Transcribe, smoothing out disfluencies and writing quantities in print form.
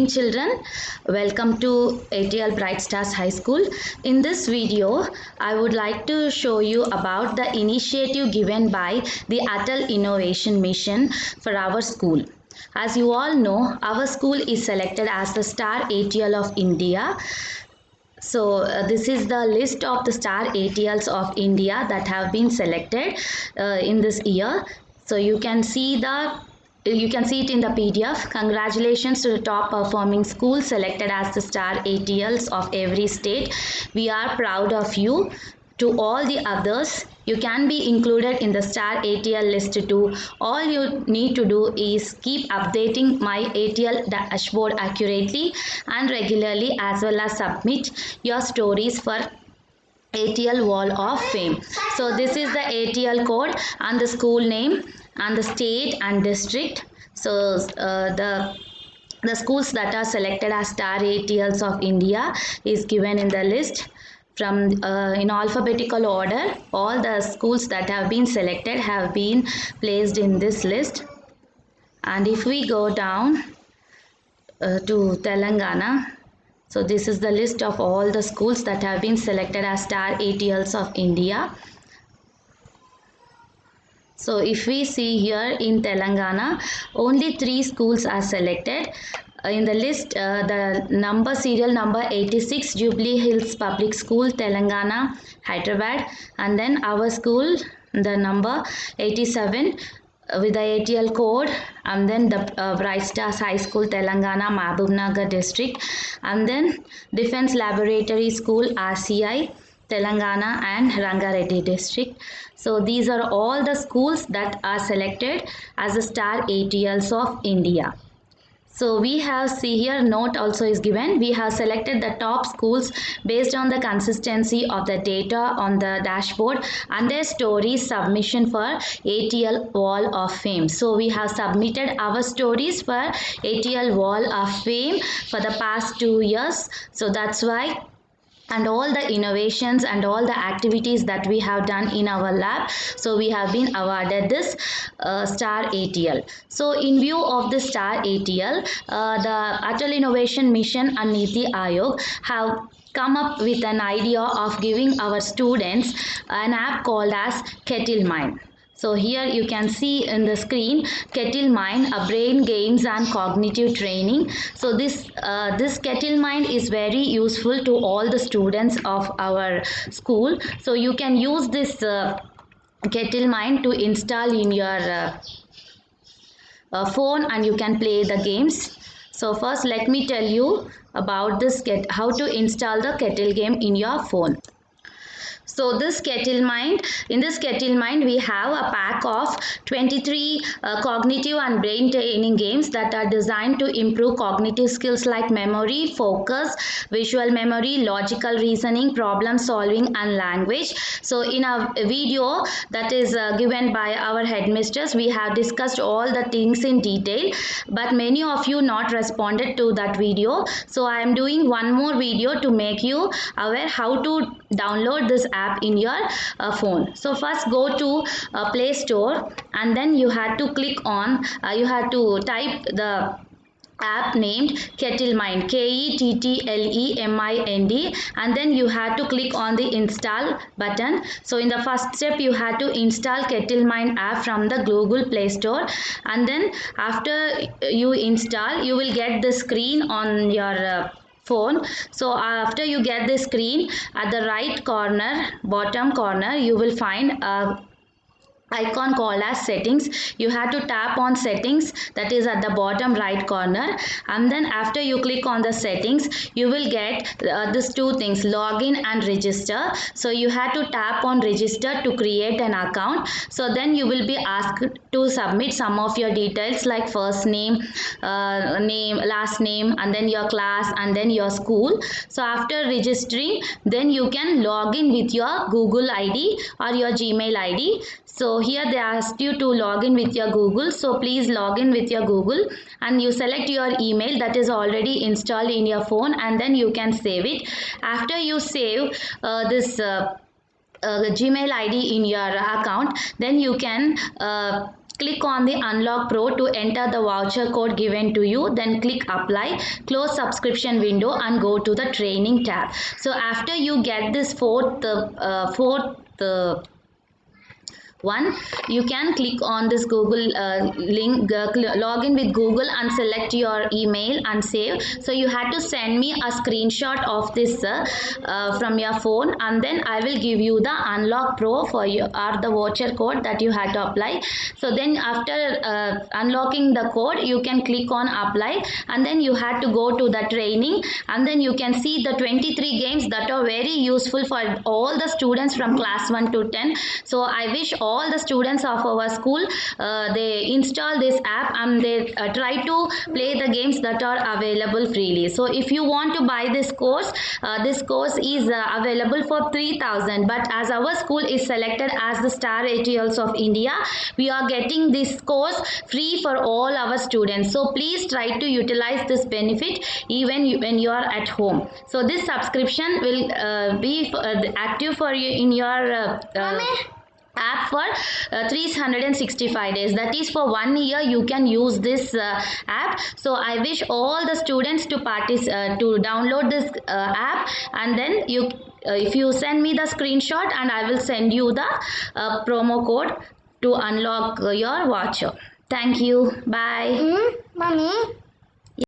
evening, children. Welcome to ATL Bright Stars High School. In this video, I would like to show you about the initiative given by the Atal Innovation Mission for our school. As you all know, our school is selected as the Star ATL of India. So this is the list of the Star ATLs of India that have been selected in this year. So you can see it in the PDF. Congratulations to the top performing schools selected as the Star ATLs of every state. We are proud of you. To all the others, you can be included in the Star ATL list too. All you need to do is keep updating my ATL dashboard accurately and regularly, as well as submit your stories for ATL Wall of Fame. So this is the ATL code and the school name and the state and district. So the schools that are selected as Star ATLs of India is given in the list. From in alphabetical order, all the schools that have been selected have been placed in this list. And if we go down to Telangana, so this is the list of all the schools that have been selected as Star ATLs of India. So if we see here in Telangana, only 3 schools are selected. In the list, the serial number 86, Jubilee Hills Public School, Telangana, Hyderabad, and then our school, the number 87 with the ATL code, and then the Bright Stars High School, Telangana, Mahbubnagar district, and then Defense Laboratory School, RCI, Telangana, and Rangareddy district. So these are all the schools that are selected as the Star ATLs of India. So we have, see here, note also is given. We have selected the top schools based on the consistency of the data on the dashboard and their stories submission for ATL Wall of Fame. So we have submitted our stories for ATL Wall of Fame for the past 2 years. So that's why, and all the innovations and all the activities that we have done in our lab, so we have been awarded this Star ATL. So in view of the Star ATL, the Atal Innovation Mission and Niti Aayog have come up with an idea of giving our students an app called as Kettle Mind. So here you can see in the screen Kettle Mind, a brain games and cognitive training. So this Kettle Mind is very useful to all the students of our school. So you can use this Kettle Mind to install in your phone, and you can play the games. So first let me tell you about this how to install the Kettle game in your phone. So this Kettle Mind, in this Kettle Mind we have a pack of 23 cognitive and brain training games that are designed to improve cognitive skills like memory, focus, visual memory, logical reasoning, problem solving, and language. So in a video that is given by our headmistress, we have discussed all the things in detail, but many of you not responded to that video. So I am doing one more video to make you aware how to download this app in your phone. So first go to Play Store, and then you have to click on, you have to type the app named Kettle Mind, KETTLEMIND, and then you have to click on the install button. So in the first step you have to install Kettle Mind app from the Google Play Store, and then after you install, you will get the screen on your phone. So after you get the screen, at the right corner, bottom corner, you will find a icon called as settings. You have to tap on settings, that is at the bottom right corner, and then after you click on the settings, you will get these 2 things, login and register. So you have to tap on register to create an account. So then you will be asked to submit some of your details like first name, last name, and then your class, and then your school. So after registering, then you can log in with your Google ID or your Gmail ID. So here they asked you to log in with your Google. So please log in with your Google, and you select your email that is already installed in your phone, and then you can save it. After you save this Gmail ID in your account, then you can click on the Unlock Pro to enter the voucher code given to you. Then click apply, close subscription window and go to the training tab. So after you get this fourth one, you can click on this Google link, log in with Google and select your email and save. So you had to send me a screenshot of this from your phone, and then I will give you the Unlock Pro for you, or the voucher code that you had to apply. So then after unlocking the code, you can click on apply, and then you had to go to the training, and then you can see the 23 games that are very useful for all the students from class 1 to 10. So I wish all the students of our school they install this app and they try to play the games that are available freely. So if you want to buy this course is available for 3,000, but as our school is selected as the Star ATLs of India, we are getting this course free for all our students. So please try to utilize this benefit even when you are at home. So this subscription will be active for you in your app for 365 days. That is, for 1 year you can use this app. So I wish all the students to download this app, and then you if you send me the screenshot, and I will send you the promo code to unlock your voucher. Thank you. Bye. Mommy.